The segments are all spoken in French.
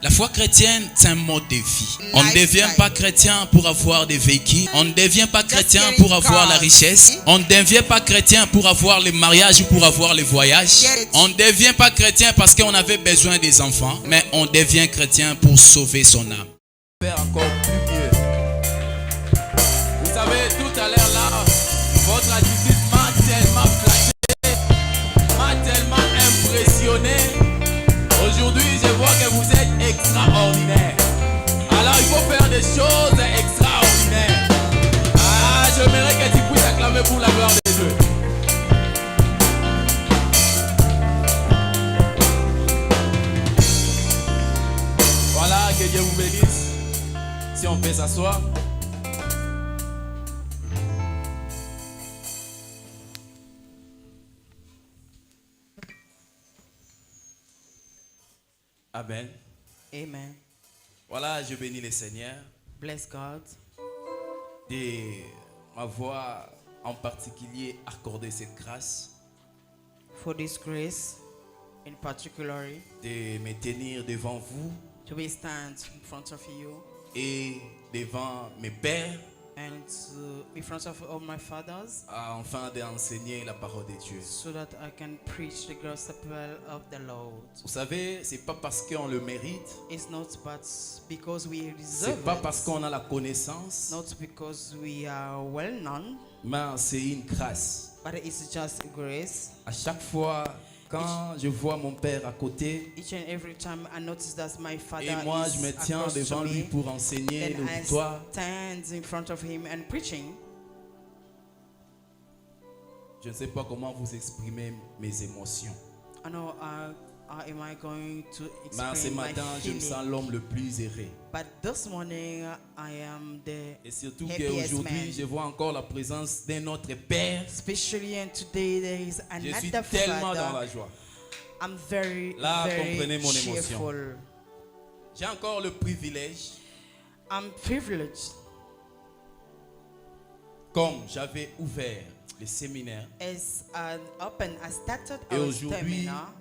La foi chrétienne, c'est un mode de vie. On ne devient pas chrétien pour avoir des véhicules. On ne devient pas chrétien pour avoir la richesse. On ne devient pas chrétien pour avoir le mariage ou pour avoir le voyage. On ne devient pas chrétien parce qu'on avait besoin des enfants. Mais on devient chrétien pour sauver son âme. Faire encore plus mieux. Vous savez, tout à l'heure là, votre attitude m'a tellement flatté, m'a tellement impressionné. Aujourd'hui, je vois que vous êtes extraordinaire. Alors, il faut faire des choses extraordinaires. Ah, j'aimerais que tu puisses acclamer pour la gloire de Dieu. Voilà, que Dieu vous bénisse. Si on peut s'asseoir. Amen. Amen. Voilà, je bénis le Seigneur Bless God de m'avoir en particulier accordé cette grâce for this grace, in particular, de me tenir devant vous to be stand in front of you et devant mes pères and to be in front of all my fathers, afin d'enseigner la parole de Dieu. so that I can preach the gospel of the Lord. Vous savez, c'est pas parce qu'on le mérite, It's not but because we c'est deserve pas it, parce qu'on a la connaissance, not because we are well known, mais c'est une grâce. but it's just grace. À chaque fois, quand je vois mon père à côté, Each and every time I notice that my father et moi je me is tiens across to devant lui me, pour enseigner then I l'auditoire, stand in front of him and preaching. je ne sais pas comment vous exprimer mes émotions. I know how am I going to Mais ce explain my matin, je me feeling? sens l'homme le plus heureux. But this morning I am the Et surtout happiest qu'aujourd'hui, man. je vois encore la présence d'un autre Père. Especially and today there is Je suis another tellement dans father. la joie. I'm very, Là, comprenez very mon émotion. cheerful. J'ai encore le privilège, I'm privileged comme j'avais ouvert le séminaire, as I started et our aujourd'hui, seminar,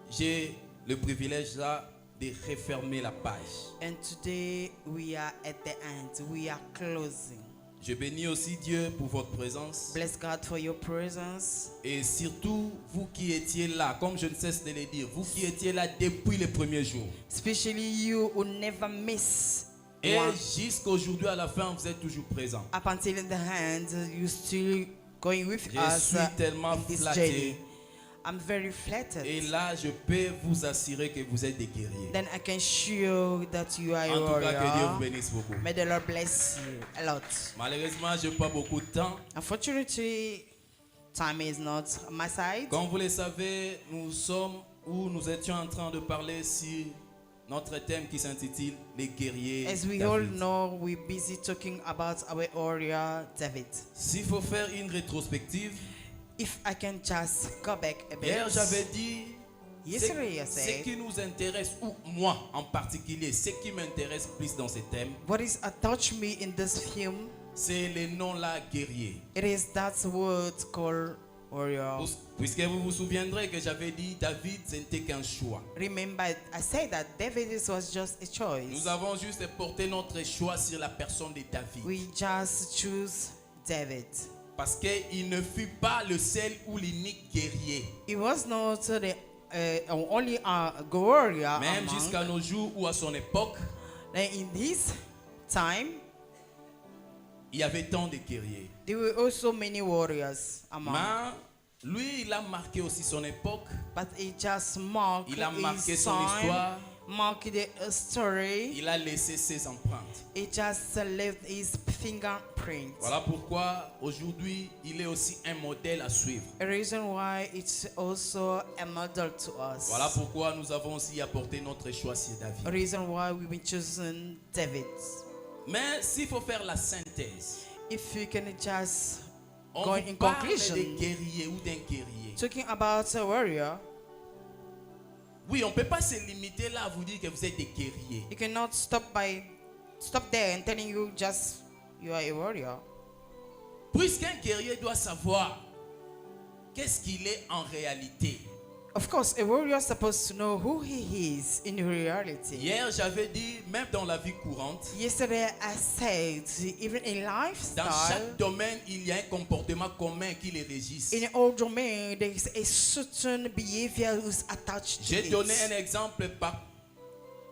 j'ai le privilège là de refermer la page. and today we are at the end. We are closing. Je bénis aussi Dieu pour votre présence Bless God for your presence. et surtout vous qui étiez là, comme je ne cesse de le dire, vous qui étiez là depuis les premiers jours. Especially you who never miss Et one. jusqu'aujourd'hui à la fin, vous êtes toujours présents. Up until in the end, you still going with Je us suis tellement in this flatté. journey. I'm very flattered. Et là, je peux vous assurer que vous êtes des guerriers. Then I can show that you are En a tout cas, que Dieu vous warrior. bénisse beaucoup. May the Lord bless you a lot. Malheureusement, je n'ai pas beaucoup de temps. Unfortunately, time is not on my side. Comme vous le savez, nous étions en train de parler sur notre thème qui s'intitule Les guerriers As we all David. know, we're busy talking about our warrior David. S'il faut faire une rétrospective, If I can just go back a bit. hier j'avais dit Yesterday I ce said, qui nous intéresse, ou moi en particulier, ce qui m'intéresse plus dans ce thème, what is touched me in this film, c'est le nom-là guerrier. it is that word called warrior. Puisque vous vous souviendrez que j'avais dit David, ce n'était qu'un choix. Remember, I said that David was just a choice. Nous avons juste porté notre choix sur la personne de David. We just choose David. Parce qu'il ne fut pas le seul ou l'unique guerrier. He was not the only warrior Même among. jusqu'à nos jours ou à son époque, Then in his time, il y avait tant de guerriers. there were also many warriors among. Mais lui, il a marqué aussi son époque. But he just marked Il a marqué his son time, histoire. marked the story. Il a laissé ses empreintes. He just left his fingerprint. Voilà pourquoi aujourd'hui, il est aussi un modèle à suivre. A reason why it's also a model to us. Voilà pourquoi nous avons aussi apporté notre choix sur A David. reason why we've been choosing David. Mais s'il faut faire la synthèse, If you can just on go vous in parle conclusion, des guerriers ou d'un guerrier. talking about a warrior, Oui, on ne peut pas se limiter là à vous dire que vous êtes des guerriers. you cannot stop there and telling you just you are a warrior. Puisqu'un guerrier doit savoir qu'est-ce qu'il est en réalité. Of course, a warrior is supposed to know who he is in reality. Hier, j'avais dit, même dans la vie courante, Yesterday, I said, even in dans lifestyle, chaque domaine, il y a un comportement commun qui les régisse. in all domain, there is a certain behavior who's attached to J'ai donné it. un exemple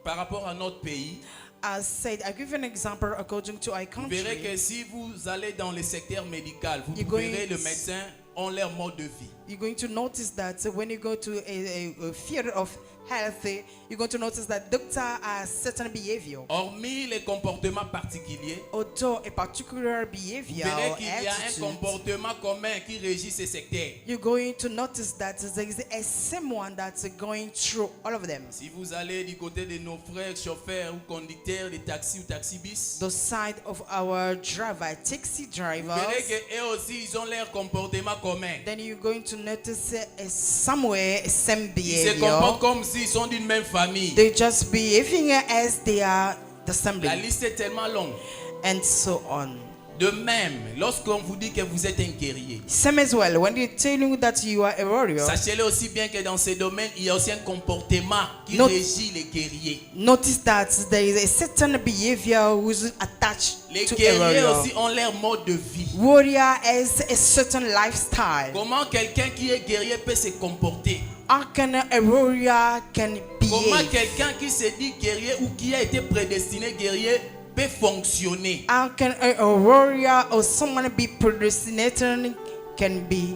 par rapport à notre pays. I said, I give an example according to our Vous verrez que country. si vous allez dans le secteur médical, vous You're verrez going- le médecin ont leur mode de vie. You're going to notice that when you go to a field of health, you're going to notice that doctor has certain behavior. Hormis les comportements particuliers, Although a particular vous behavior verrez or qu'il y a un attitude, comportement commun qui régit ces secteurs. you're going to notice that there is a someone that's going through all of them. Si vous allez du côté de nos frères chauffeurs ou conducteurs de taxi ou taxi-bis, The side of our driver, taxi vous verrez drivers, qu'eux aussi, ils ont leur comportement commun. then you're going to notice somewhere same Ils se comportent behavior. comme s'ils sont d'une même famille. They just behaving as they are the same, La liste est tellement longue. and so on. De même, lorsqu'on vous dit que vous êtes un guerrier, Same as well, when they tell you that you are a warrior, sachez-le aussi bien que dans ces domaines, il y a aussi un comportement qui Not- régit les guerriers. notice that there is a certain behavior who is attached Les to a guerriers warrior. aussi ont leur mode de vie. Warrior has a certain lifestyle. Comment quelqu'un qui est guerrier peut se comporter? How can a warrior can Comment behave? quelqu'un qui se dit guerrier ou qui a été prédestiné guerrier peut fonctionner? How can a warrior or someone be predestinated can be?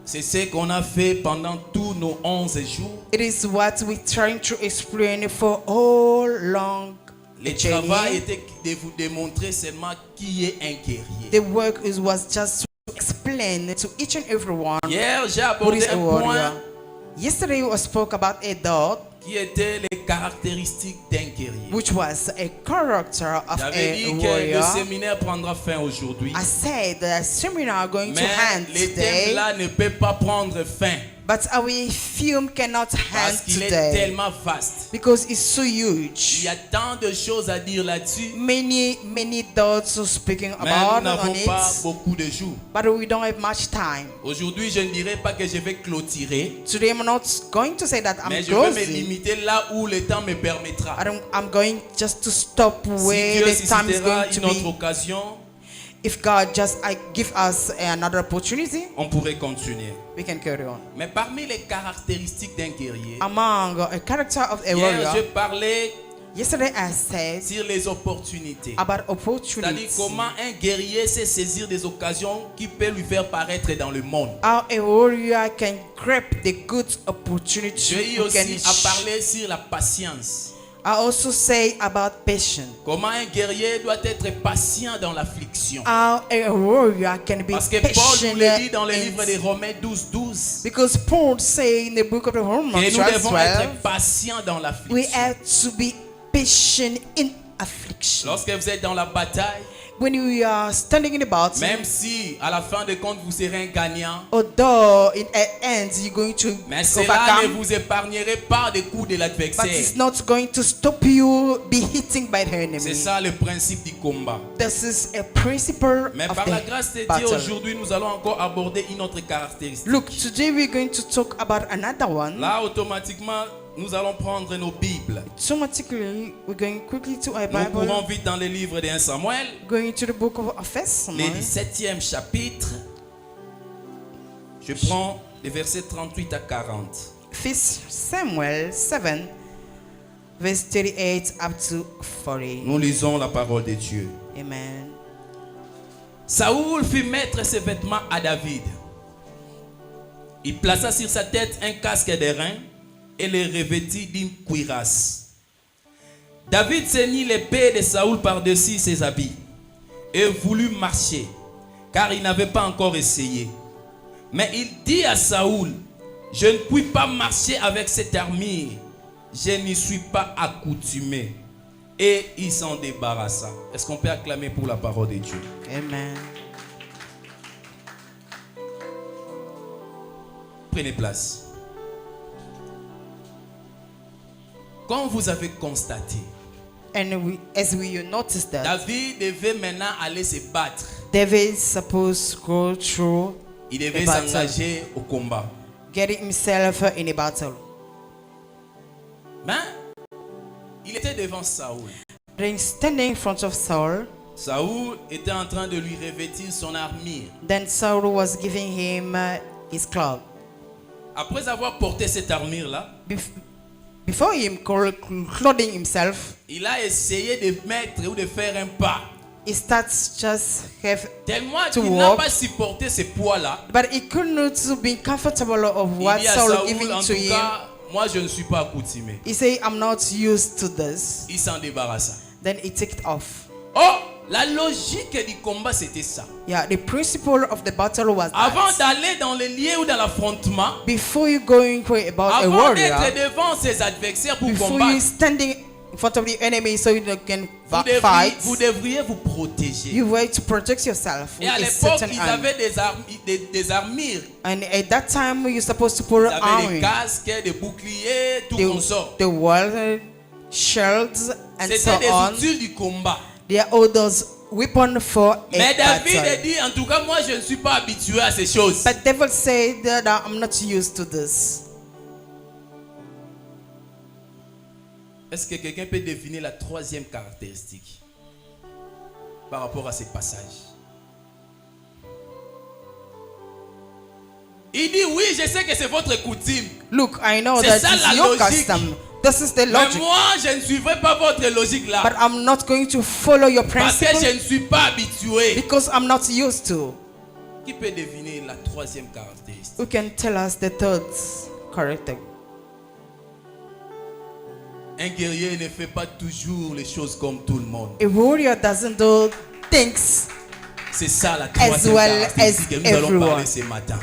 C'est ce qu'on a fait pendant tous nos 11 jours. It is what we're trying to explain for all long Le journey. travail était de vous démontrer seulement qui est un guerrier. The work was just to explain to each and everyone Hier, j'ai what abordé is a un warrior. point Yesterday we spoke about a dog, qui était les caractéristiques d'un guerrier. which was a character of J'avais a dit que le warrior. séminaire prendra fin aujourd'hui. I said the seminar going to Mais hand le thème today, là ne peut pas prendre fin but our film cannot hand parce qu'il est today tellement vaste. because it's so Il huge. y a tant de choses à dire là-dessus, Many thoughts are speaking mais nous about n'avons on pas it, beaucoup de jours. but we don't have much time. Aujourd'hui, je ne dirais pas que je vais clôturer, Today I'm not going to say that I'm mais je vais me closing. limiter là où le temps me permettra. I'm going just to stop Si where Dieu the time is suscitera going to une autre be. occasion, If God just give us another opportunity, on pourrait continuer. we can carry on. Mais parmi les caractéristiques d'un guerrier, Among a character of a hier je warrior, parlais yesterday I said sur les opportunités. about C'est-à-dire opportunities. comment un guerrier sait saisir des occasions qui peuvent lui faire paraître dans le monde. How a warrior can grab the good opportunity. J'ai eu who aussi can à parler sur la patience. I also say about patience. Comment un guerrier doit être patient dans l'affliction. How a warrior can be Parce que Paul patient. nous le dit dans le in- livre des Romains 12, Because Paul say in the book of the Romans, que nous devons 12, être patients dans we l'affliction. have to be patient in affliction. Lorsque vous êtes dans la bataille, When you are standing in the battle, même si à la fin de compte vous serez un gagnant, although in the end you're going to mais cela ne overcome, vous épargnerait pas des coups de but l'adversaire. it's not going to stop you be hitting by the C'est enemy. ça le principe du combat. This is a principle Mais of par la grâce de the Dieu, battle. aujourd'hui, nous allons encore aborder une autre caractéristique. Look, today we're going to talk about another one. Là, automatiquement, nous allons prendre nos Bibles. Automatically, we're going quickly to our Nous courons Bible, vite dans le livre de 1 Samuel, going to the book of le Samuel. 17e chapitre. Je prends les versets 38 à 40. 1 Samuel 7, verse 38 up to 40. Nous lisons la parole de Dieu. Amen. Saoul fit mettre ses vêtements à David. Il plaça sur sa tête un casque d'airain et le revêtit d'une cuirasse. David ceignit l'épée de Saoul par-dessus ses habits et voulut marcher, car il n'avait pas encore essayé. Mais il dit à Saoul, je ne puis pas marcher avec cette armure, je n'y suis pas accoutumé. Et il s'en débarrassa. Est-ce qu'on peut acclamer pour la parole de Dieu? Amen. Prenez place. Comme vous avez constaté, And as we notice that, David devait maintenant aller se battre. David is supposed to go through Il devait a battle. s'engager au combat. getting himself in a battle. Mais il était devant Saoul. Then standing in front of Saul, Saoul était en train de lui revêtir son armure. then Saul was giving him his cloth. Après avoir porté cette armure-là, Before him clothing himself, il a essayé de mettre ou de faire un pas. he starts just have Tellement to qu'il n'a walk, pas supporté ce poids-là. but he could not be comfortable of Il what dit à Saul Saoul, giving en to tout him. cas, moi je ne suis pas accoutumé. He said, I'm not used to this. Il s'en débarrassa. Then he took it off. Oh, la logique du combat c'était ça. Yeah, the principle of the battle was Avant that d'aller dans les lieux ou dans l'affrontement, before you going about a avant warrior, d'être devant ses adversaires pour before you combattre, standing in front of the enemy so you can fight, vous devriez vous protéger. you were to protect yourself Et with à a l'époque, certain ils arm. avaient des armures. And at that time, you're supposed to put Ils avaient des armor, casques, des boucliers, tout consort. the wall, shields, and so C'était des on. outils du combat. They are all those weapons for a Mais David a battle. dit, en tout cas, moi je ne suis pas habitué à ces choses. But David said that I'm not used to this. Est-ce que quelqu'un peut définir la troisième caractéristique par rapport à ces passages? Il dit oui, je sais que c'est votre coutume. Look, I know C'est that ça is la your logique. custom. This is the Mais logic. moi, je ne suivrai pas votre logique là. But I'm not going to follow your Parce que principle je ne suis pas habitué. because I'm not used to. Qui peut deviner la troisième caractéristique? Who can tell us the third character? Un guerrier ne fait pas toujours les choses comme tout le monde. A warrior doesn't do things. C'est ça la troisième well caractéristique que as nous allons everyone. parler ce matin.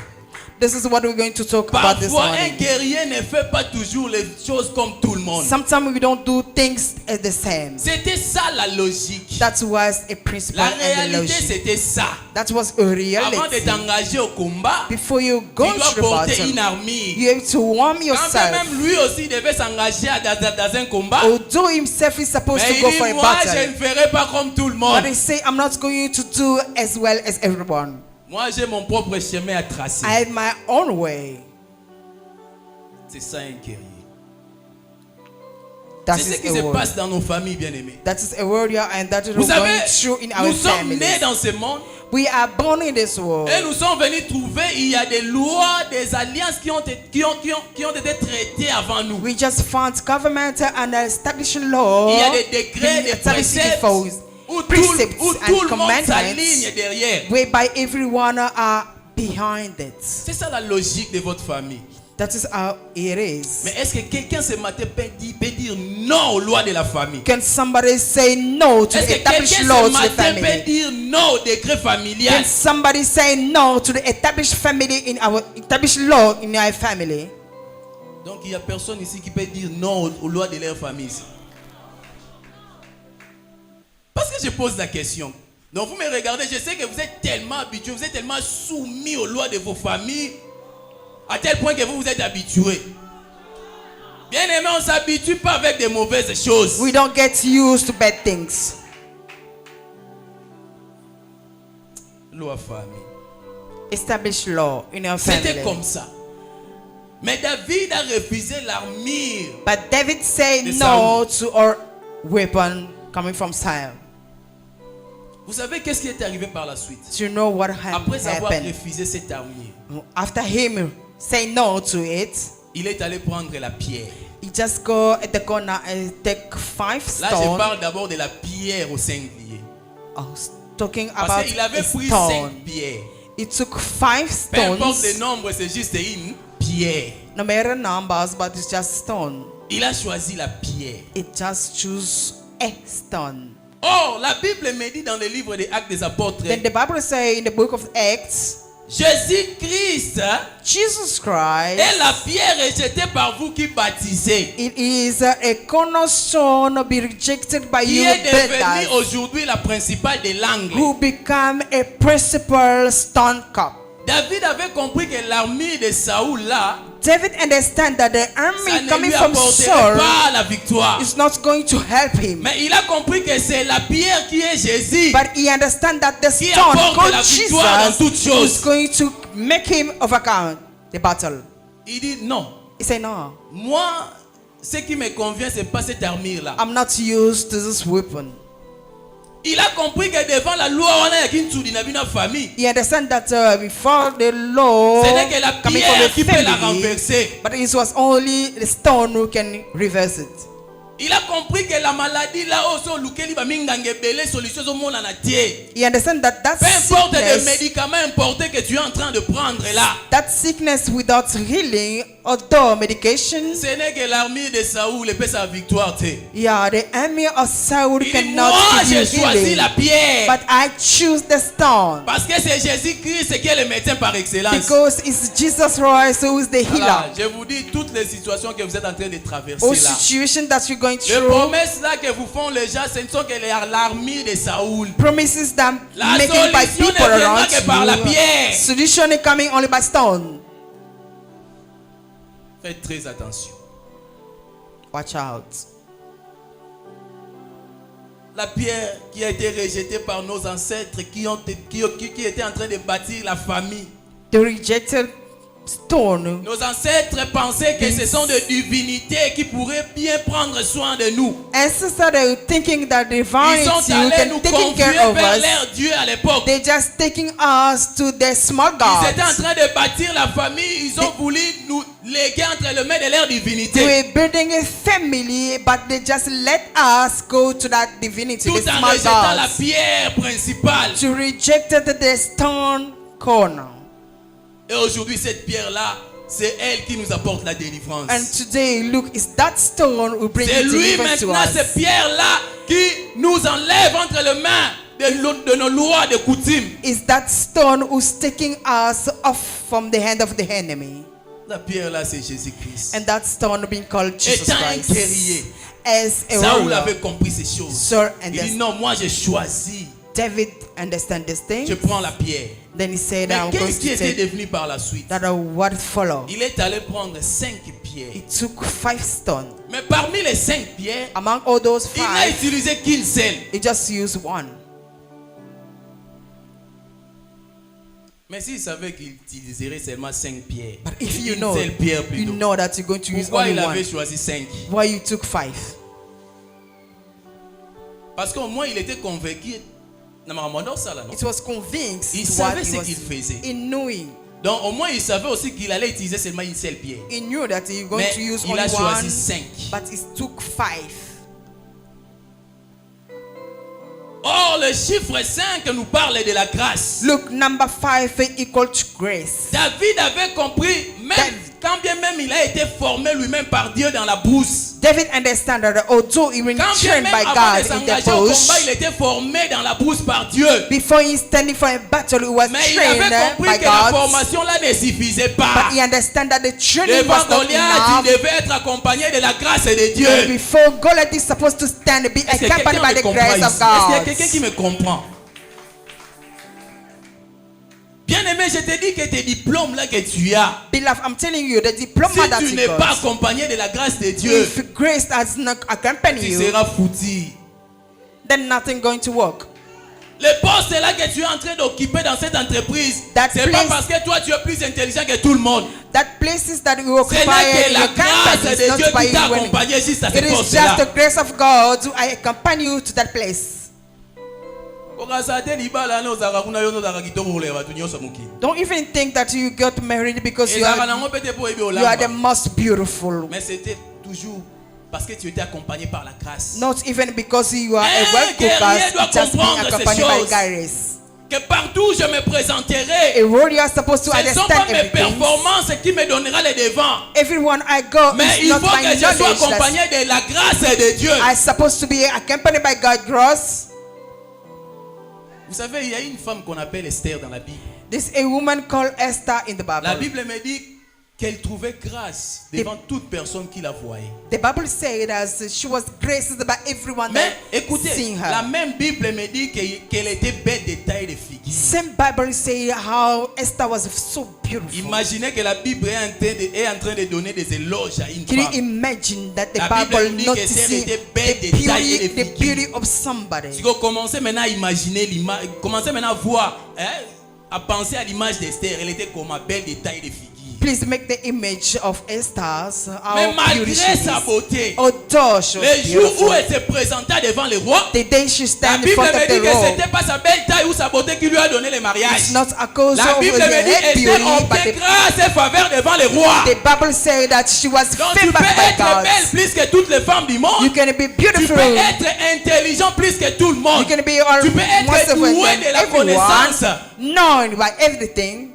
This is what we're going to talk about this Parfois, un morning. guerrier ne fait pas toujours les choses comme tout le monde. Sometimes we don't do things as the same. C'était ça la logique. That was a principle La and a réalité, logic. c'était ça. That was a Avant de reality. t'engager au combat, Before you tu go dois to the porter une battle, armure. you have to warm Quand yourself. même lui aussi devait s'engager dans un combat. Although himself is supposed Mais to go il for dit, a moi je battle, ne ferai pas comme tout le monde. but he say, I'm not going to do as well as everyone. Moi j'ai mon propre chemin à tracer. I have my own way. C'est ça un guerrier. That C'est ce qui is se a warrior. passe dans nos familles bien-aimées. That is a warrior, and that is Vous what's savez, going through in our nous sommes nés families. dans ce monde We are born in this world. et nous sommes venus trouver il y a des lois, des alliances qui ont été traitées avant nous. We just found government and establishing law. Il y a des décrets, being des established préceptes before où precepts tout and le monde commandments s'aligne derrière. whereby everyone are behind it. C'est ça la logique de votre famille. That is how it is. Mais est-ce que quelqu'un ce matin peut dire non aux lois de la famille? Can somebody say no to Est-ce the que quelqu'un established ce law to the matin peut family? dire non au décret familial? Can somebody say no to the established family in our established law in our family? Donc il n'y a personne ici qui peut dire non aux lois de leur famille ici. Parce que je pose la question. Donc vous me regardez, je sais que vous êtes tellement habitués, vous êtes tellement soumis aux lois de vos familles, à tel point que vous vous êtes habitués. Bien aimé, on ne s'habitue pas avec des mauvaises choses. We don't get used to bad things. Loi famille. Established law in our C'était family. comme ça. Mais David a refusé l'armure. But David said De no to our weapon coming from Saul. Vous savez qu'est-ce qui est arrivé par la suite? Do you know what Après avoir happened? refusé cette armure, After him saying no to it, il est allé prendre la pierre. he just go at the corner and take 5 Là, je stones. parle d'abord de la pierre au sanglier. I was talking Parce about qu'il avait a pris stone. 5 pierres. He took 5 Peu importe le stones. nombre, c'est juste une pierre. No matter numbers, but it's just stone. Il a choisi la pierre. It just choose a stone. Or, la Bible me dit dans le livre des Actes des Apôtres, Then the Bible says in the book of Acts, Jésus-Christ Jesus Christ, est la pierre rejetée par vous qui baptisez, it is a cornerstone be rejected by qui you est devenue believers, aujourd'hui la principale de l'angle. who become a principal stone cup. David avait compris que l'armure de Saoul là, David understand that the ça army ne coming lui from apporterait Saul pas la victoire. is not going to help him. Mais il a compris que c'est la pierre qui est Jésus. But he understands that the Qui stone apporte called la victoire dans Jesus toutes choses. is going to make him overcome the battle. Il dit non. He said, no, Moi, ce qui me convient, c'est pas cette armure-là. I'm not used to this weapon. Il a compris que devant la loi, on a une famille. He understands that before the law Ce n'est que la coming from pierre the qui peut la family, renverser. but it was only the stone who can reverse it. Il a compris que la maladie là aussi, lukeli ba mingange belé solution au monde na tie. He understands that Peu importe les sickness, médicaments importés que tu es en train de prendre là. that sickness without healing, although medication, Ce n'est que l'armure de Saoul et peut sa victoire. yeah, the army of Saul Il dit, cannot moi give you j'ai choisi healing, la pierre. but I choose the stone Parce que c'est Jésus-Christ qui est le médecin par excellence. because it's Jesus Christ who is the Voilà, healer. je vous dis toutes les situations que vous êtes en train de traverser All là. situation that you're going Les through, promesses là que vous font les gens, ce ne sont que l'armure de Saoul. promises that La making by solution people ne viendra around que par la you, pierre. solution is coming only by stone. Faites très attention. Watch out. La pierre qui a été rejetée par nos ancêtres qui étaient en train de bâtir la famille. The rejected stone. Nos ancêtres pensaient que ce sont des divinités qui pourraient bien prendre soin de nous. Ancestors they were thinking that Ils divinity sont allés nous can taking confier care of vers us. leur Dieu à l'époque. They just taking us to their small Ils étaient en gods. train de bâtir la famille. Ils ont voulu nous léguer entre les mains de leur divinité. They were building a family, but they just let us go to that divinity, Tout the en small rejetant la gods. pierre principale. To rejected the stone corner. Et aujourd'hui, cette pierre-là, c'est elle qui nous apporte la délivrance. And today, look, it's that stone who brings C'est lui deliverance to maintenant, us. cette pierre-là, qui nous enlève entre les mains de nos lois de coutume. Is that stone who's taking us off from the hand of the enemy. La pierre-là, c'est Jésus-Christ. And that stone being called Jesus Étant un Christ. guerrier, As a Saoul warrior. avait compris ces choses. Sir, and Il dit non, moi j'ai choisi. David understand this thing. Je prends la pierre. Then he said, Mais I'm going qu'est-ce qui to était take devenu par la suite? that what follow. Il est allé prendre 5 pierres. He took 5 stones. Mais parmi les 5 pierres, Among all those il n'a 5, utilisé qu'une seule. he just used one. Mais s'il savait qu'il utiliserait seulement 5 pierres, But if you une know, seule pierre you plutôt, know that you're going to use pourquoi only il avait one. choisi 5? Why you took 5? Parce qu'au moins il était convaincu. It was convinced Il what savait he ce was qu'il faisait. in knowing. Donc au moins il savait aussi qu'il allait utiliser seulement une seule pierre. He knew that he was going Mais to use il only a choisi one, 5. but he took 5. Or le chiffre 5 nous parle de la grâce. Look, number 5 equal to grace. David avait compris, même quand bien même il a été formé lui-même par Dieu dans la brousse. David understand that although he was Quand bien trained même by avant God de in the s'engager au bush, combat, il était formé dans la brousse par Dieu. before he standing for a battle, he was Mais il trained avait compris by que la God. formation là ne suffisait pas. But he understand that the training Devant was not Goliath, enough. il devait être accompagné de la grâce de And Dieu. before Goliath is supposed to stand, be Est-ce que quelqu'un accompanied by me the comprend grace ici? of Est-ce qu'il y a God. quelqu'un qui me comprend? Bien-aimé, je te dis que tes diplômes là que tu as, Beloved, I'm telling you, the diploma si that tu you n'es pas got, accompagné de la grâce de Dieu, if grace has not accompanied tu you, seras foutu. then nothing going to work. Le poste là que tu es en train d'occuper dans cette entreprise, That c'est pas place- parce que toi tu es plus intelligent que tout le monde. That places that you Ce occupy n'est que in la your grâce company de is not Dieu by qui t'a you winning. accompagné jusqu'à ce It is poste just là. the grace of God to accompany you to that place. Don't even think that you got married because you are the most beautiful. Mais c'était toujours parce que tu étais accompagné par la grâce. Not even because you are a Un well guerrier doit cooker, just being comprendre ces accompanied by choses. grace. Que partout je me présenterai. A warrior is supposed to Ce ne sont pas understand mes everything. performances qui me donneront les devants. Everyone I go Mais is il not faut my que je sois knowledge. accompagné de la grâce de Dieu. I'm supposed to be accompanied by God's grace. Vous savez, il y a une femme qu'on appelle Esther dans la Bible. There's a woman called Esther in the La Bible. Bible me dit qu'elle trouvait grâce devant toute personne qui la voyait. The Bible said as she was graced by everyone Mais that écoutez, seen la her. même Bible me dit qu'elle était belle de taille de figure. Same Bible say how Esther was so beautiful. Imaginez que la Bible est en train de donner des éloges à une Can you femme. imagine that the La Bible Bible nous dit que Esther noticing était belle de taille et de the figure. beauty of somebody? Si vous commencez maintenant à imaginer l'image, commencez maintenant à voir, à penser à l'image d'Esther, elle était comme belle de taille de figure. Please make the image of Esther's. Mais malgré sa beauté, Although she was les jours où beautiful, elle se présentait devant le roi, the day she la stand in Bible front me of dit the que role, c'était pas sa belle taille ou sa beauté qui lui a donné le mariage. it's not a cause La of Bible her me dit head Esther beauty, but obtient grâce et faveur devant le roi. the Bible says that she was Donc tu favored peux by être God. belle plus que toutes les femmes du monde. You can be Tu beautiful. peux être intelligent plus que tout le monde. You can be all Tu peux être most of doué them de la everyone, connaissance. known by everything.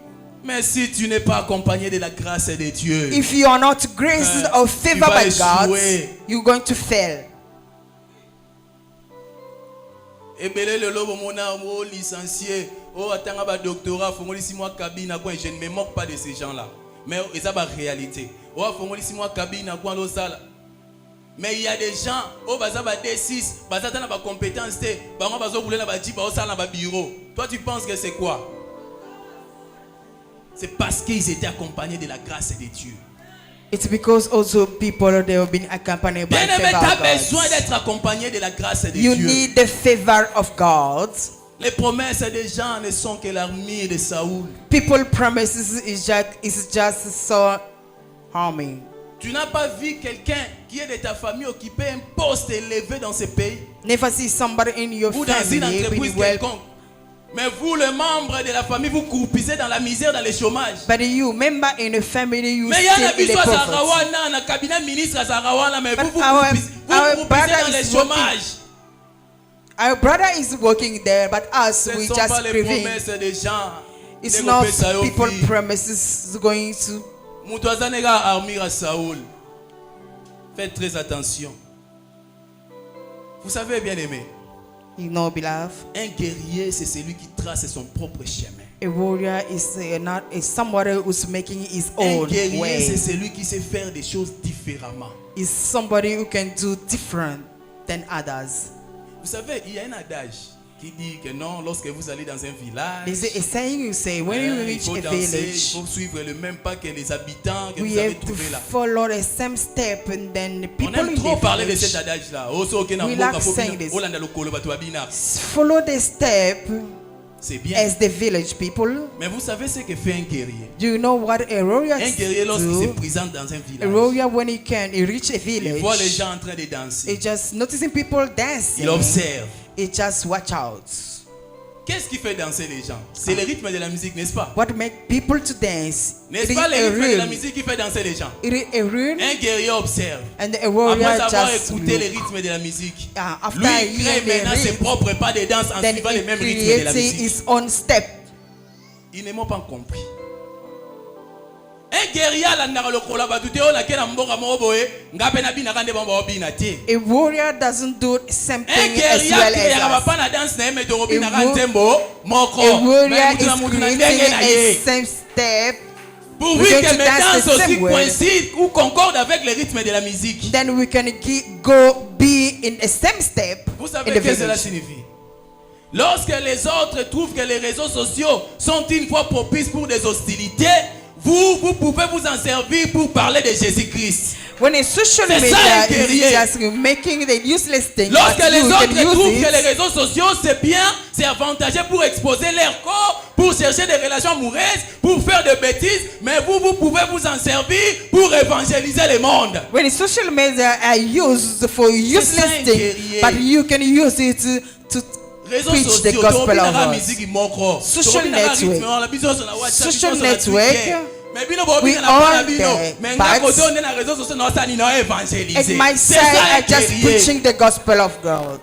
Mais si tu n'es pas accompagné de la grâce de Dieu, If you are not graced or favored vas by God, échouer. you're going to fail. ebele le lobo mona o licencié, o atanga ba doctorat, fongoli 6 mois cabine quoi, je ne me moque pas de ces gens-là. Mais c'est ba réalité. O fongoli 6 mois cabine quoi lo sala. Mais il y a des gens au baza ba D6, baza na ba compétence té, ba ngo bazo bouler na ba jiba o sala na ba bureau. Toi tu penses que c'est quoi? C'est parce qu'ils étaient accompagnés de la grâce de Dieu. It's because also people they have been accompanied by Bien-aimé, tu favor as of God. besoin d'être accompagné de la grâce de You Dieu. need the favor of God. Les promesses des gens ne sont que l'armure de Saoul. People promises is just so harming. Tu n'as pas vu quelqu'un qui est de ta famille occuper un poste élevé dans ce pays Never see somebody in your ou dans une family entreprise being well, quelconque. Mais vous, les membres de la famille, vous croupissez dans la misère, dans le chômage. but you member in a family you Mais il y a still un in the biso à poverty. Zarawana, dans le cabinet ministre à Zarawana, mais But vous our croupissez brother dans le is chômage. Our brother is working there, but us Ce ne we sont just pas les grieving. promesses des gens. It's Des not promesses à people Yofi. promises going to. Moutouazanega armure à Saoul. Faites très attention. Vous savez, bien aimé, You know, beloved, un guerrier, c'est celui qui trace son propre chemin. a warrior is somebody who's making his Un own guerrier, way. c'est celui qui sait faire des choses différemment. Is somebody who can do different than others. Vous savez, il y a un adage qui dit que non, lorsque vous allez dans un village, There's a saying you say when you il reach faut a danser, il village, faut suivre le même pas que les habitants que we vous avez have to trouvés là. follow the same step, and then the On people aime in trop the parler de village cet adage-là. Oh, so, okay, na We mboka, like faut saying bina- this. Olanda lokolo, bato babina. follow the step C'est bien. as the village people. Mais vous savez ce que fait un guerrier? Do you know what a warrior Un guerrier, lorsqu'il se do? présente dans un A village, warrior, when he reach a il voit les village, gens en train de danser. he just noticing people dancing. Il observe. He just watch out. Qu'est-ce qui fait danser les gens? C'est le rythme de la musique, n'est-ce pas? What make people to dance? N'est-ce pas le rythme de la musique qui fait danser les gens? It is a rhythm, Un guerrier observe. and a warrior Après avoir just écouté le look. rythme de la musique, After lui il crée hearing the maintenant ses rhythm, propres pas de danse en then suivant he le même rythme de la creates musique. his own step. Ils ne m'ont pas compris. Un guerrier à la naralokola batute o la kena mboka moboe ngape na bina kande bamba obina te. A warrior doesn't do the same Un thing as guerrier well qui a as us. pas na danse na me to obina A kantembo moko. A warrior Mais is mutu na ndenge creating na a ye. same step. Pourvu We're going que to mes dance danses the aussi same way. coïncident ou concordent avec le rythme de la musique. Then we can go be in a same step Vous in savez the ce que cela village. signifie? Lorsque les autres trouvent que les réseaux sociaux sont une voie propice pour des hostilités, vous pouvez vous en servir pour parler de Jésus-Christ. When a social C'est ça, media un guerrier. is just making the useless thing, Lorsque but les you autres can trouvent use que les it. réseaux sociaux c'est bien, c'est avantageux pour exposer leur corps, pour chercher des relations amoureuses, pour faire des bêtises, mais vous pouvez vous en servir pour évangéliser le monde. When the social media are used for useless un things, guerrier. but you can use it to Réseaux preach the sociaux, gospel of la God. musique moko. Social network. Social Social network. Mais bino bo We bina na all bino. there, Mais but ngako donne na réseaux sociaux na osani na at évangéliser. my C'est side, ça, I just guerrier. preaching the gospel of God.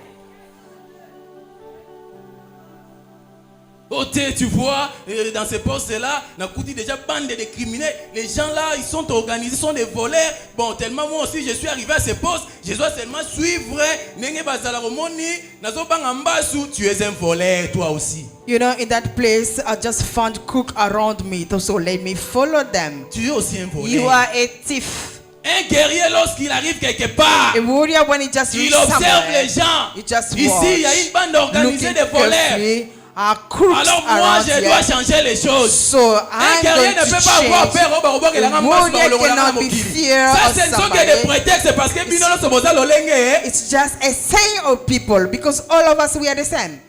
Oh, tu vois, dans ces postes-là, on a coûté déjà bande de criminels. Les gens là, ils sont organisés, sont des voleurs. Bon, tellement moi aussi, je suis arrivé à ces postes, je dois seulement suivre. Nenge bazala romoni, nazo banga mbasu, tu es un voleur, toi aussi. You know, in that place, I just found cook around me, so let me follow them. Tu es aussi un voleur. You are a thief. Un guerrier, lorsqu'il arrive quelque part, A warrior, when he just il reach observe somewhere, les gens. he just Ici, watch, il y a une bande organisée looking de voleurs. carefully, crooks Alors moi, around je dois here. changer les choses. So Un I'm guerrier going ne to peut pas avoir change. peur. A warrior cannot be fear Ça, of ce ne sont que somebody. des prétextes parce que bino se boza lolenge. It's just a saying of people because all of us we are the same.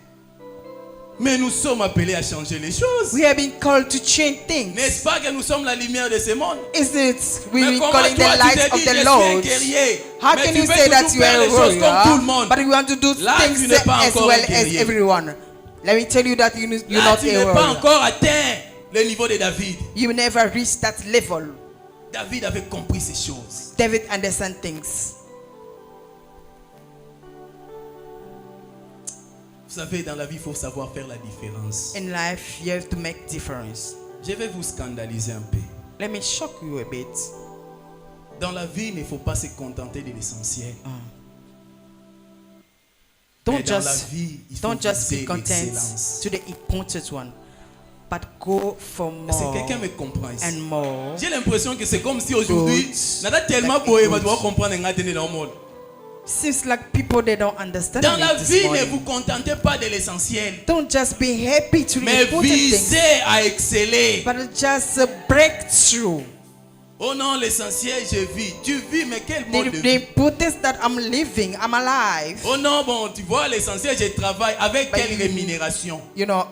Mais nous sommes appelés à changer les choses. We have been called to change things. N'est-ce pas que nous sommes la lumière de ce monde? Isn't it? Mais We've been comment calling toi the tu light te of dis, the je suis un Lord. guerrier, How mais can tu you veux say that toujours you are faire a les choses comme tout le monde? warrior, but you want to do Là, things tu n'es pas as encore well un as guerrier. everyone? Let me tell you that you're Là, not tu a n'es pas warrior. encore atteint le niveau de David. You never reached that level. David avait compris ces choses. David understands things. Vous savez, dans la vie, il faut savoir faire la différence. In life, you have to make difference. Je vais vous scandaliser un peu. Let me shock you a bit. Dans la vie, il ne faut pas se contenter de l'essentiel. Don't Mais dans la just vie, il faut don't just be viser content l'excellence. to the important one, but go for Est-ce que more quelqu'un me comprend ici? and more. J'ai l'impression que c'est comme si aujourd'hui, Good. nada tellement Like beau et good. va devoir comprendre un gars dans le monde. Seems like people they don't understand Dans it la this vie, ne morning. vous contentez pas de l'essentiel, Don't just be happy to the mais important things, visez à exceller. but just break through. Oh non, l'essentiel, je vis. Tu vis, mais quel mode de The vie? importance that I'm living, I'm alive. Oh non, bon, tu vois, l'essentiel, je travaille. Avec But quelle you- rémunération? You know,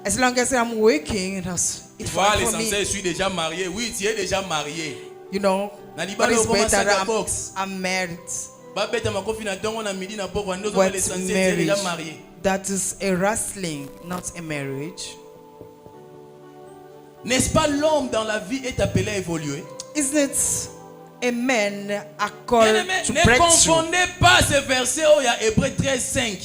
as long as I'm working, Tu it's vois, fine for l'essentiel, me. je suis déjà marié. Oui, tu es déjà marié. You know, Nani but balo it's koma better saga that box. I'm married. Babeta makofi na tongo na midi na poko ando What's l'essentiel, tu es marriage? déjà marié. That is a wrestling, not a marriage. N'est-ce pas, l'homme dans la vie est appelé à évoluer? Isn't it a man are called Bien-aimé, to ne break through? confondez pas ce verset où il y a Hébreux 13, 5.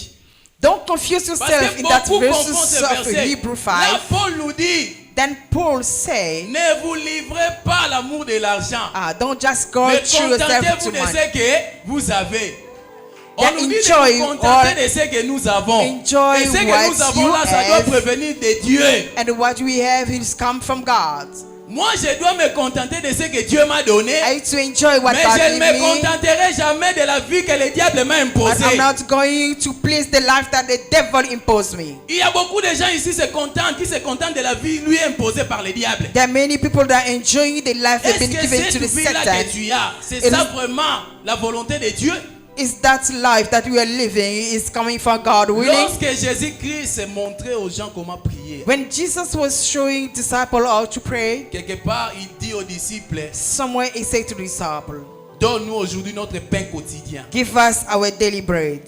Don't confuse Parce yourself que in that beaucoup confondent verses ce of verset. Hebrew Là, 5. Paul nous dit, Then Paul say, ne vous livrez pas à l'amour de l'argent. don't just go Mais through yourself contentez-vous to de money. ce que vous avez. On Then nous dit de enjoy nous contenter all- de ce que nous avons. enjoy Et ce que what nous avons you là, ça doit have. provenir de Dieu. And what we have is come from God. Moi, je dois me contenter de ce que Dieu m'a donné. I need to enjoy what Mais God je ne me gave me. contenterai jamais de la vie que le diable m'a But imposée. I'm not going to please the life that the devil imposed me. Il y a beaucoup de gens ici qui se contentent de la vie lui imposée par le diable. There are many people that enjoy the life they've Est-ce been que given to cette the vie-là Satan. que tu as, c'est It ça is- vraiment la volonté de Dieu? Is that life that we are living is coming from God willing? Lorsque Jésus-Christ s'est montré aux gens comment prier, When Jesus was showing disciples how to pray, quelque part il dit aux disciples, somewhere he said to the disciples, donne-nous aujourd'hui notre pain quotidien. give us our daily bread.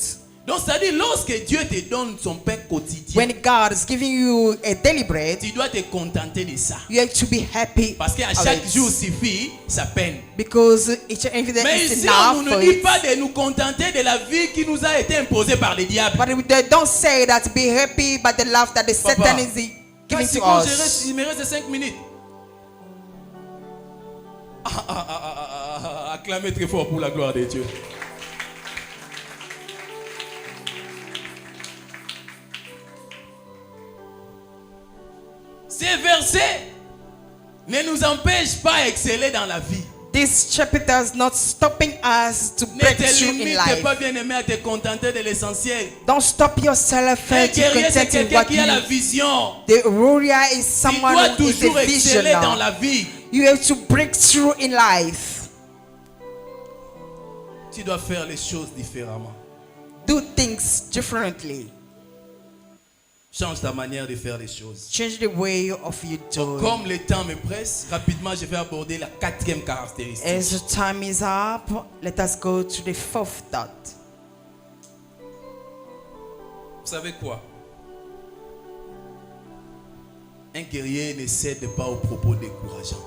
Donc c'est-à-dire lorsque Dieu te donne son pain quotidien, When God is giving you a daily bread, tu dois te contenter de ça. you have to be happy Parce qu'à of chaque it. jour suffit sa peine. Because each and every day Mais is ici, on enough ne for nous dit it. pas de nous contenter de la vie qui nous a été imposée par le diable. But they don't say that be happy, but the love that the Papa, Satan is giving Voici to quand us. il me reste 5 minutes. Acclamez très fort pour la gloire de Dieu. Ces versets ne nous empêchent pas d'exceller dans la vie. This chapter is not stopping us to Ne break te through in limite pas, life. bien-aimé, à te contenter de l'essentiel. Don't stop yourself Un to guerrier, c'est content in quelqu'un what qui a la you. vision. The warrior is Il someone doit who is toujours a exceller dans visionary. la vie. You have to break through in life. Tu dois faire les choses différemment. Do things differently. Change ta manière de faire les choses. Change the way of you do. Comme le temps me presse, rapidement je vais aborder la 4e caractéristique. As the time is up, let us go to the fourth thought. Vous savez quoi? Un guerrier ne cède pas aux propos décourageants.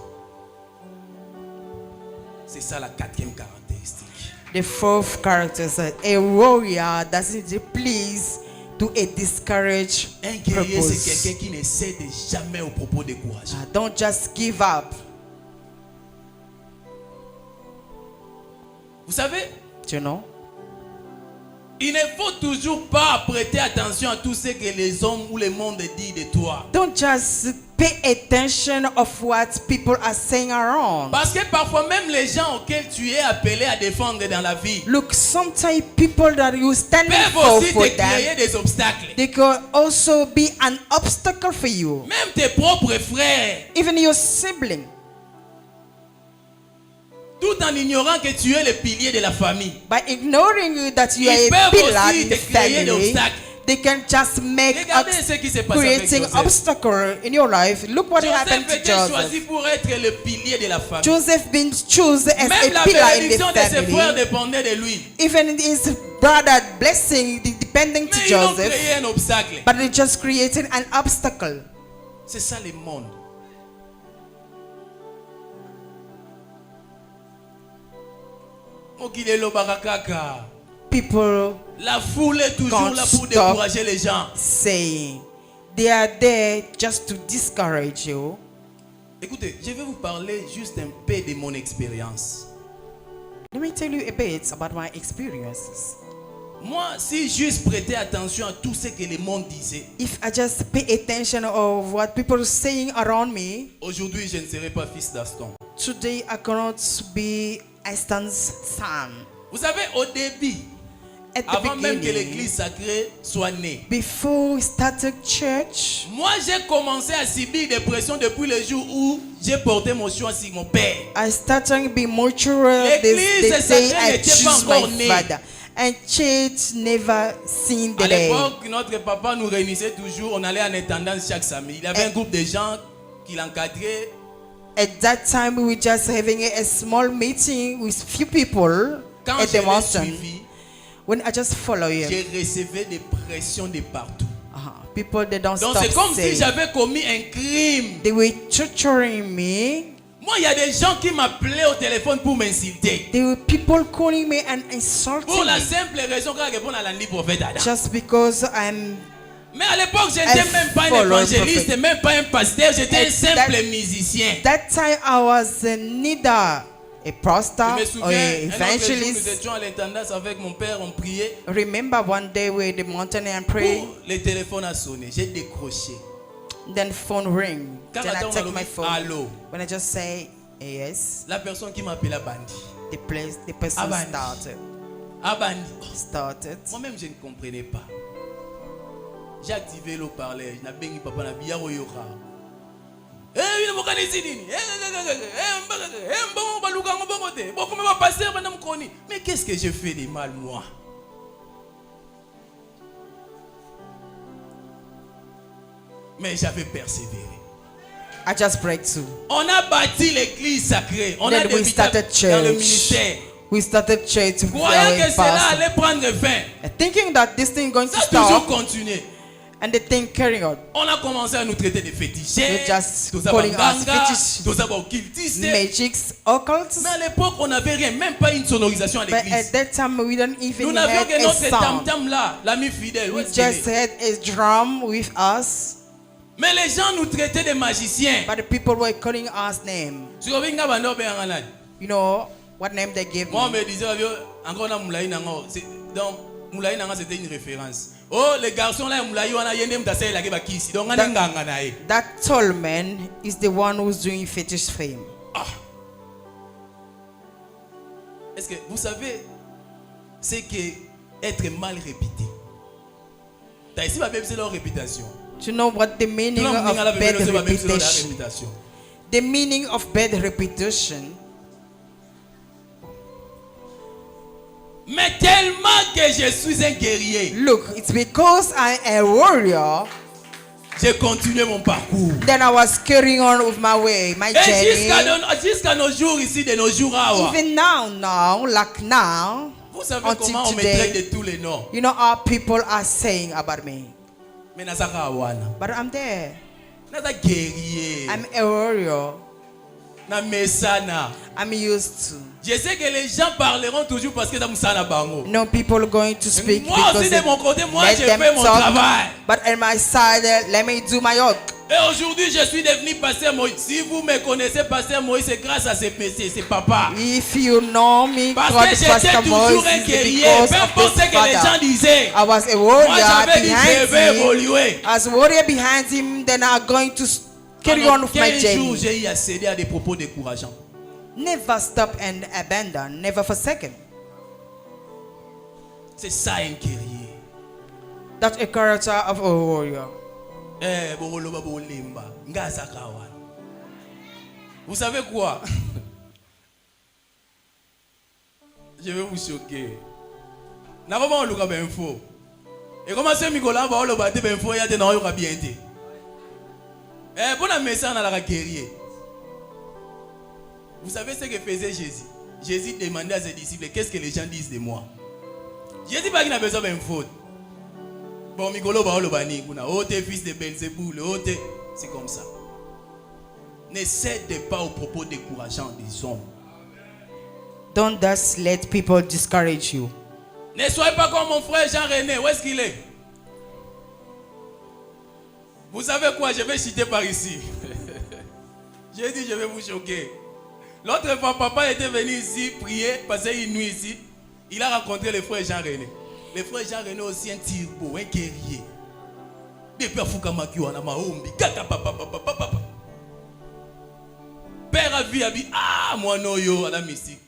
C'est ça la 4e caractéristique. The fourth character is that a warrior doesn't please to a discouraged Un guerrier, c'est purpose. quelqu'un qui ne cède jamais aux propos décourageants. Don't just give up. Vous savez, You know, il ne faut toujours pas prêter attention à tout ce que les hommes ou le monde dit de toi. don't just pay attention of what people are saying around. Parce que parfois même les gens auxquels tu es appelé à défendre dans la vie Look, sometimes people that you stand peuvent for aussi te them, créer des obstacles. they can also be an obstacle for you. Même tes propres frères, Even your sibling, tout en ignorant que tu es le pilier de la famille. by ignoring you that you Ils are a peuvent pillar aussi in te the créer des family, obstacles. They can just make Regardez ce qui s'est passé avec creating Joseph. obstacle in your life. Look what happened Joseph to était choisi Joseph. pour être le pilier de la famille. Joseph been chosen as Même la a pillar in bénédiction the de ses frères family. dépendait de lui. Even his brother blessing depending to Mais ils ont Joseph, créé un obstacle. but they just created an obstacle. C'est ça le monde. People La foule est toujours can't là pour stop décourager les gens. saying they are there just to discourage you. Écoutez, je vais vous parler juste un peu de mon expérience. Let me tell you a bit about my experiences. Moi, si juste prêtais attention à tout ce que le monde disait, If I just pay attention of what people are saying around me, aujourd'hui je ne serais pas fils d'Aston. today I cannot be Aston's son. Vous savez, au début, At the avant même que beginning, l'église sacrée soit née, before we started church, moi j'ai commencé à subir des pressions depuis le jour où j'ai porté mon choix sur mon père. I started to be mature L'église the sacrée day I n'était pas choose encore my née. father. And church never seen the À day. l'époque, notre papa nous réunissait toujours, on allait en attendance chaque samedi. Il y avait un groupe de gens qui l'encadraient. At that time, we were just having a small meeting with few people Quand at je the l'ai mountain. suivi, When I just follow him, j'ai recevé des pressions de partout. people they don't Donc stop c'est comme si saying. j'avais commis un crime. They were torturing me. Moi, il y a des gens qui m'appelaient au téléphone pour m'insulter. There were people calling me and insulting Pour la me simple raison que je réponds à l'andi prophète Adam. just because I'm. Mais à l'époque, je n'étais même pas un follow évangéliste, prophet. même pas un pasteur, j'étais un At simple that- musicien. That time I was neither a pastor Je me or souviens, a un autre jour, nous evangelist. étions à l'intendance avec mon père, on priait. Remember one day we were at the mountain and pray. Le téléphone a sonné, j'ai décroché. Then phone ring. Quand Then I Adam take m'a my dit, phone. allô, When I just say yes, la personne qui m'appelle a bandi. the person Abandi. A bandi. started. Moi-même, je ne comprenais pas. J'ai activé l'eau-parleur, je n'ai pas dit papa, je n'ai pas dit mais qu'est-ce que je fais de mal, moi? Mais j'avais persévéré. I just break through. On a bâti l'église sacrée. On a Then we débuté started dans le church. ministère. We started church with Croyant que our cela pastor. allait prendre fin. Thinking that this thing going to Ça a toujours stop, continué. and the thing carrying on. On a commencé à nous traiter de féticheurs, You're just tous calling us abanganga, fetish. tous occultistes. Magics, occults. Mais à l'époque, on n'avait rien, même pas une sonorisation à But at l'église. that time, we don't Nous even n'avions have que a notre sound. tam-tam là, l'ami fidèle. Où We est-ce qu'il just est? had a drum with us, Mais les gens nous traitaient de magiciens. but the people were calling us name. Tu vois, Binga Bando Béangana. You know what name they gave Moi, on me? me disait, encore là, Moulaï Nango. Donc, Moulaï Nango, c'était une référence. Oh, les garçons là, Moulaï, on a yéné m'tassé la geba kisi. Donc, on a nganganae. That tall man is the one who's doing fetish fame. Ah. Est-ce que vous savez ce que être mal répété? T'as ici ma c'est leur réputation. To know what the meaning Tout le monde of a la bad c'est leur reputation. réputation. The meaning of bad reputation. Mais tellement que je suis un guerrier, Look, it's because I am a warrior. j'ai continué mon parcours. Then I was carrying on with my way, my Et journey. jusqu'à nos jours ici, de nos jours à Even now, like now, vous savez until comment on me today, traite de tous les noms. you know how people are saying about me. Mais nazaka awana. But I'm there. Naza guerrier. I'm a warrior. Na mesana. I'm used to. Je sais que les gens parleront toujours parce que ça musana bango. No people going to speak Moi because aussi de mon côté, moi let je them fais mon talk. travail. But on my side, let me do my work. Et aujourd'hui, je suis devenu Pasteur Moïse. Si vous me connaissez, Pasteur Moïse, c'est grâce à ce messieurs, c'est papa. If you know me, Parce God, que j'étais Pastor toujours Moïse, un is guerrier. because Peu of importe his ce que les gens father. disaient. I was a Moi, warrior j'avais dit, je vais behind him. évoluer. As a warrior behind him, then I'm going to carry on with my Quel jour journey. j'ai eu à céder à des propos décourageants. Never stop and abandon, never forsaken. C'est ça un guerrier. That's a character of a warrior. Eh, boroloba bolemba, ngaza kawana. Vous savez quoi? Je vais vous choquer. N'a pas on luka ben faux. Et comment c'est Nicolas va le battre ben faut y a des noms qui bien été. Bon la message dans la guerrier. Vous savez ce que faisait Jésus? Jésus demandait à ses disciples qu'est-ce que les gens disent de moi. Jésus pas qu'il a besoin d'une faute. Bon Nicolas va le bannir. Oh t'es fils de Belzéboul. Oh t'es c'est comme ça. Ne cède pas aux propos décourageants des hommes. Don't just let people discourage you. Ne soyez pas comme mon frère Jean-René. Où est-ce qu'il est? Vous savez quoi? Je vais chuter par ici. J'ai dit je vais vous choquer. L'autre fois, papa était venu ici prier, passer une nuit ici. Il a rencontré le frère Jean-René. Le frère Jean-René aussi un tirbo, un guerrier. Depuis Foukamakio, on a maombi. Père a vu, ah, moi non yo, à la mystique.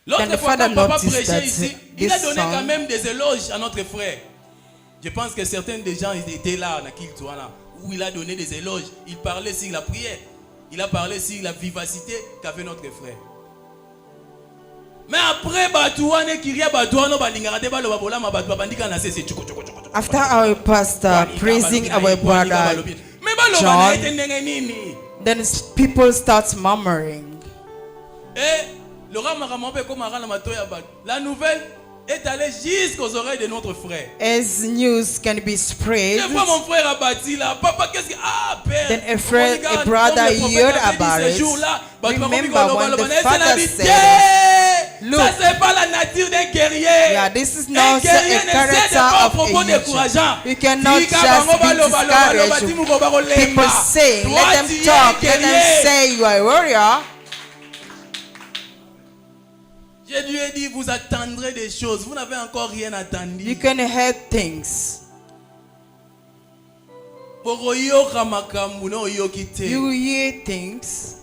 L'autre fois, quand papa prêchait ici, il a donné quand même des éloges à notre frère. Je pense que certains des gens ils étaient là, où il a donné des éloges. Il parlait sur la prière. Il a parlé sur la vivacité qu'avait notre frère. Mais après, after our pastor praising our brother John, then people start murmuring. La nouvelle est allée jusqu'aux oreilles de notre frère. As news can be spread, Mon frère a bâti là. Papa, qu'est-ce que then a brother heard about it. Remember when the father said, look, ça c'est pas la nature d'un guerrier. Yeah, this is not a character of a Egyptian. You cannot just be discouraged. People say, let them talk, let them say you are a warrior. Je lui ai dit, vous attendrez des choses. Vous n'avez encore rien attendu. You can hear things. You hear things.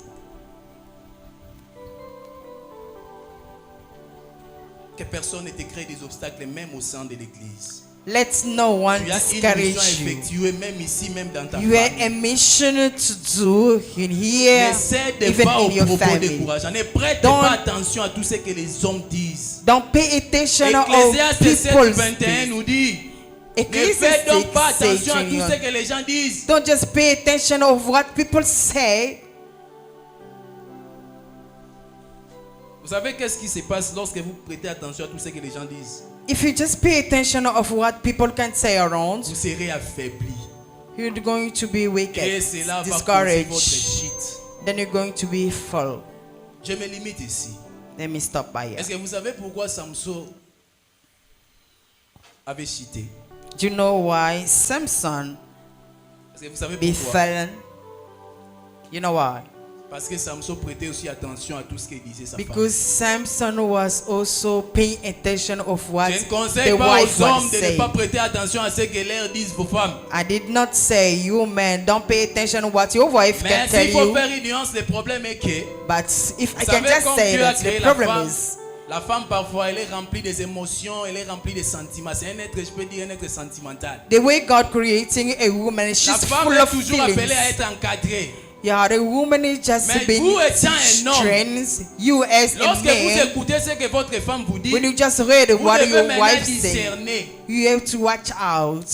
Que personne ne te crée des obstacles, même au sein de l'église. Let no one discourage you. Même ici, même dans ta you have a mission to do in here, even in your family. Ne prête pas attention à tout ce que les hommes disent. Don't pay attention to people. 21 nous dit. Ne faites donc pas attention à tout ce que les gens disent. Don't just pay attention of what people say. Vous savez qu'est-ce qui se passe lorsque vous prêtez attention à tout ce que les gens disent? If you just pay attention of what people can say around, vous serez affaibli. You're going to be wicked, discouraged. Then you're going to be full. Je me limite ici. Let me stop by here. Est-ce que vous savez pourquoi Samson avait chuté? Do you know why Samson befell? You know why? Parce que Samson prêtait aussi attention à tout ce que disait sa femme. Because Samson was also paying attention of what Je ne the conseille pas wife aux hommes was de ne saying. pas prêter attention à ce que leur disent vos femmes. I did not say you men don't pay attention to what your wife Mais can tell s'il faut you. faire une nuance, le problème est que But if I vous can savez, just comme say Dieu a that créé the la problem femme, is la femme parfois elle est remplie des émotions, elle est remplie de sentiments. C'est un être, je peux dire, un être sentimental. the way God creating a woman, La she's femme full est of toujours appelée à feelings. être encadrée. Yeah, the woman is just Mais being vous étant un homme, strength. You as a lorsque vous man, écoutez ce que votre femme vous dit, when you just read vous what devez your maintenant wife said, discerner. you have to watch out.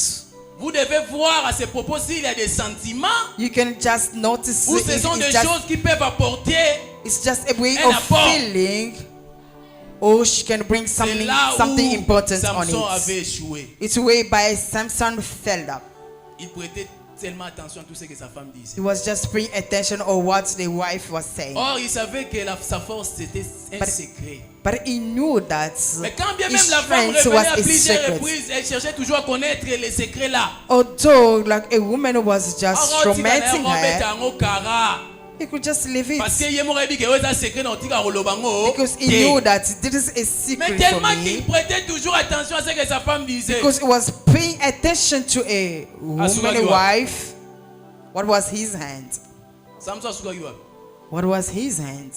Vous devez voir à ces propos s'il y a des sentiments You can just notice ou if ce sont des it's just, choses qui peuvent apporter. it's just a way un of apport. feeling, or she can bring C'est something, là something où important on Samson it. avait échoué. It's way by Samson fell up. Il prêtait tellement attention à tout ce que sa femme disait. He was just paying attention on what the wife was saying. Or, il savait que sa force c'était un secret. But he knew that Mais quand bien his même la femme strength revenait was à a plusieurs secret. reprises, elle cherchait toujours à connaître les secrets là. Although like a woman was just Or, romancing her, her. he could just leave Parce it. que yemo dit que c'est un secret dans tika rolobango. Because he knew that this is a Mais secret for tellement qu'il me. prêtait toujours attention à ce que sa femme disait. Because he was paying attention to a woman, a wife. What was his hand? Samson Sugagiwa. What was his hand?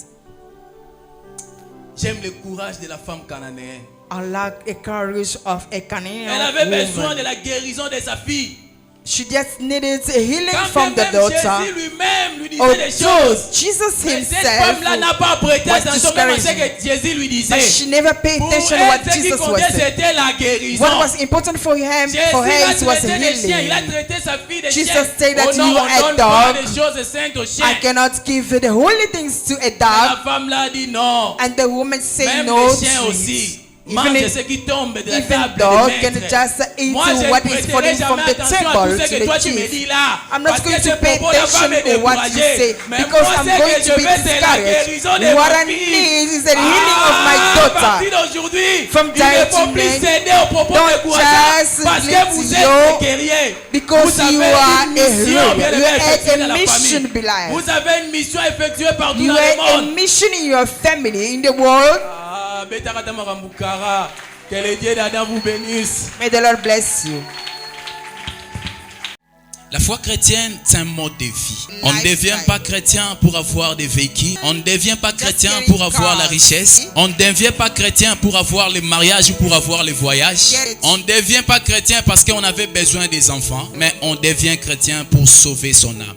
J'aime le courage de la femme cananéenne. I like a courage of a Canadian Elle avait woman. besoin de la guérison de sa fille. She just needed a healing Quand from the même daughter. Jésus lui-même lui disait des choses. Although Jesus Mais cette himself femme-là n'a pas prêté was attention même à ce discouraging, que Jésus lui disait. but she never paid Pour attention to elle, what ce qui Jesus was comptait, saying. c'était la guérison. What was important for her Jésus a it was traité des chiens, il a healing. traité sa fille des Jesus chiens. said that Oh non, you on are a donne pas dog. des choses saintes aux chiens. I cannot give the holy things to a La dog. femme l'a dit non. And the woman said Même no les chiens to aussi. Even Mange if- ce qui tombe de la Even table dog des can maîtres. just eat Moi, je what ne is prêterai falling from jamais the attention à table tout ce to que toi the tu me chief. dis là. I'm not Parce going que to ce pay propos-là va attention me to what you décourager. say Mais because moi, I'm ce going que je to be veux, c'est la guérison discouraged. de What ma I fille. need is the healing of my À daughter. partir d'aujourd'hui, From il ne faut time plus to céder aux propos don't décourageants just parce que let vous you êtes des guerriers. because Vous avez you are une a mission, hero. bien You aimé, effectuée are dans a la mission, famille. beloved. Vous avez une mission effectuée partout You dans le are a monde. mission in your family, in the world. Ah, Betarata Marambukara. Que le Dieu d'Adam vous bénisse. May the Lord bless you. La foi chrétienne, c'est un mode de vie. On ne devient pas chrétien pour avoir des véhicules. On ne devient pas chrétien pour avoir la richesse. On ne devient pas chrétien pour avoir le mariage ou pour avoir les voyages. On ne devient pas chrétien parce qu'on avait besoin des enfants. Mais on devient chrétien pour sauver son âme.